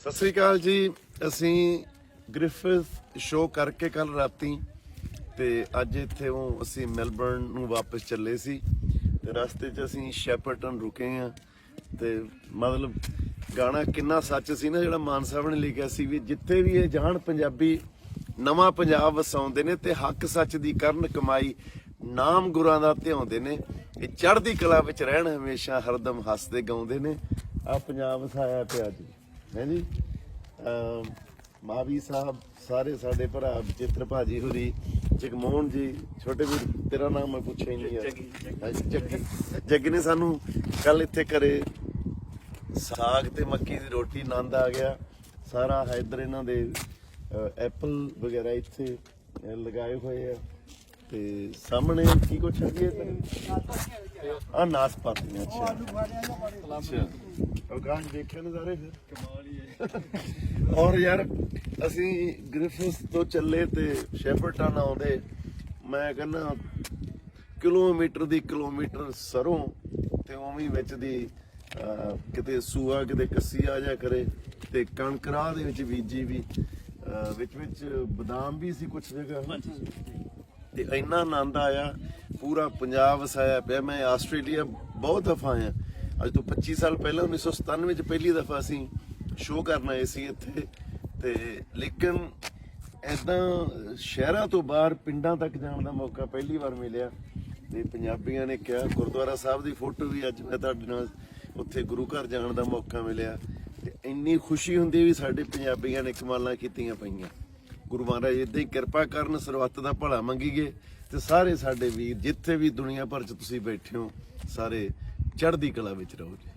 ਸਤਿ ਸ੍ਰੀ ਅਕਾਲ ਜੀ। ਅਸੀਂ Griffith show ਕਰਕੇ ਕੱਲ ਰਾਤੀ ਤੇ ਅੱਜ ਇੱਥੇ ਅਸੀਂ ਮੈਲਬਰਨ ਨੂੰ ਵਾਪਸ ਚੱਲੇ ਸੀ ਤੇ ਰਸਤੇ 'ਚ ਅਸੀਂ ਸ਼ੈਪਰਟਨ ਰੁਕੇ ਆ ਤੇ ਮਤਲਬ ਗਾਣਾ ਕਿੰਨਾ ਸੱਚ ਸੀ ਨਾ ਜਿਹੜਾ ਮਾਨ ਸਾਹਿਬ ਨੇ ਲਿਖਿਆ ਸੀ ਵੀ ਜਿੱਥੇ ਵੀ ਇਹ ਜਾਣ ਪੰਜਾਬੀ ਨਵਾਂ ਪੰਜਾਬ ਵਸਾਉਂਦੇ ਨੇ ਤੇ ਹੱਕ ਸੱਚ ਦੀ ਕਰਨ ਕਮਾਈ ਨਾਮ ਗੁਰਾਂ ਦਾ ਧਿਆਉਂਦੇ ਨੇ। ਇਹ ਚੜ੍ਹਦੀ ਕਲਾ ਵਿੱਚ ਰਹਿਣ ਹਮੇਸ਼ਾ ਹਰਦਮ ਹੱਸਦੇ ਗਾਉਂਦੇ ਨੇ। ਆ ਪੰਜਾਬ ਵਸਾਇਆ ਪਿਆ ਜੀ ਹੈ ਜੀ। ਮਾਵੀ ਸਾਹਿਬ ਸਾਰੇ ਸਾਡੇ ਭਰਾ ਚਿੱਤਰ ਭਾਜੀ ਹੋਰੀ ਜਗਮੋਹਨ ਜੀ ਛੋਟੇ ਵੀਰ ਤੇਰਾ ਨਾਮ ਮੈਂ ਪੁੱਛਿਆ ਹੀ ਨਹੀਂ। ਜੱਗੀ ਨੇ ਸਾਨੂੰ ਕੱਲ ਇੱਥੇ ਘਰੇ ਸਾਗ ਤੇ ਮੱਕੀ ਦੀ ਰੋਟੀ ਆਨੰਦ ਆ ਗਿਆ ਸਾਰਾ। ਇੱਧਰ ਇਹਨਾਂ ਦੇ ਐਪਲ ਵਗੈਰਾ ਇੱਥੇ ਲਗਾਏ ਹੋਏ ਆ ਤੇ ਸਾਹਮਣੇ ਕੀ ਕੁਛ ਹੈਗੀ ਆ ਨਾਸਪਾਤੀਆਂ। ਅੱਛਾ ਗਾਂਜ ਦੇਖਿਆ ਨਜ਼ਾਰੇ ਫਿਰ ਕਮਾਲ ਹੀ ਹੈ। ਔਰ ਯਾਰ ਅਸੀਂ ਗ੍ਰਿਫਿਥ ਤੋਂ ਚੱਲੇ ਤੇ ਸ਼ੈਪਰਟਨ ਆਉਂਦੇ ਮੈਂ ਕਹਿੰਦਾ ਕਿਲੋਮੀਟਰ ਸਰੋਂ ਤੇ ਉਵੇਂ ਵਿੱਚ ਦੀ ਕਿਤੇ ਸੂਆ ਕਿਤੇ ਕੱਸੀ ਆ ਜਾ ਕਰੇ ਤੇ ਕਣਕ ਰਾਹ ਦੇ ਵਿੱਚ ਬੀਜੀ ਵੀ ਵਿੱਚ ਬਦਾਮ ਵੀ ਸੀ ਕੁਛ ਜਗ੍ਹਾ ਤੇ ਇੰਨਾ ਆਨੰਦ ਆਇਆ। ਪੂਰਾ ਪੰਜਾਬ ਵਸਾਇਆ ਪਿਆ। ਮੈਂ ਆਸਟ੍ਰੇਲੀਆ ਬਹੁਤ ਦਫਾ ਆਇਆ। ਅੱਜ ਤੋਂ 25 ਸਾਲ ਪਹਿਲਾਂ 1997 ਚ ਪਹਿਲੀ ਦਫਾ ਅਸੀਂ ਸ਼ੋਅ ਕਰਨ ਆਏ ਸੀ ਇੱਥੇ ਤੇ ਲੇਕਿਨ ਏਦਾਂ ਸ਼ਹਿਰਾਂ ਤੋਂ ਬਾਹਰ ਪਿੰਡਾਂ ਤੱਕ ਜਾਣ ਦਾ ਮੌਕਾ ਪਹਿਲੀ ਵਾਰ ਮਿਲਿਆ ਤੇ ਪੰਜਾਬੀਆਂ ਨੇ ਕਿਹਾ ਗੁਰਦੁਆਰਾ ਸਾਹਿਬ ਦੀ ਫੋਟੋ ਵੀ ਅੱਜ ਮੈਂ ਤੁਹਾਡੇ ਨਾਲ ਉੱਥੇ ਗੁਰੂ ਘਰ ਜਾਣ ਦਾ ਮੌਕਾ ਮਿਲਿਆ ਤੇ ਇੰਨੀ ਖੁਸ਼ੀ ਹੁੰਦੀ ਵੀ ਸਾਡੇ ਪੰਜਾਬੀਆਂ ਨੇ ਕਮਾਲਾਂ ਕੀਤੀਆਂ ਪਈਆਂ। ਗੁਰੂ ਮਹਾਰਾਜ ਏਦਾਂ ਹੀ ਕਿਰਪਾ ਕਰਨ ਸਰਬੱਤ ਦਾ ਭਲਾ ਮੰਗੀਏ ਤੇ ਸਾਰੇ ਸਾਡੇ ਵੀਰ ਜਿੱਥੇ ਵੀ ਦੁਨੀਆ ਭਰ 'ਚ ਤੁਸੀਂ ਬੈਠੇ ਹੋ ਸਾਰੇ ਚੜ੍ਹਦੀ ਕਲਾ ਵਿੱਚ ਰਹੋ ਜੀ।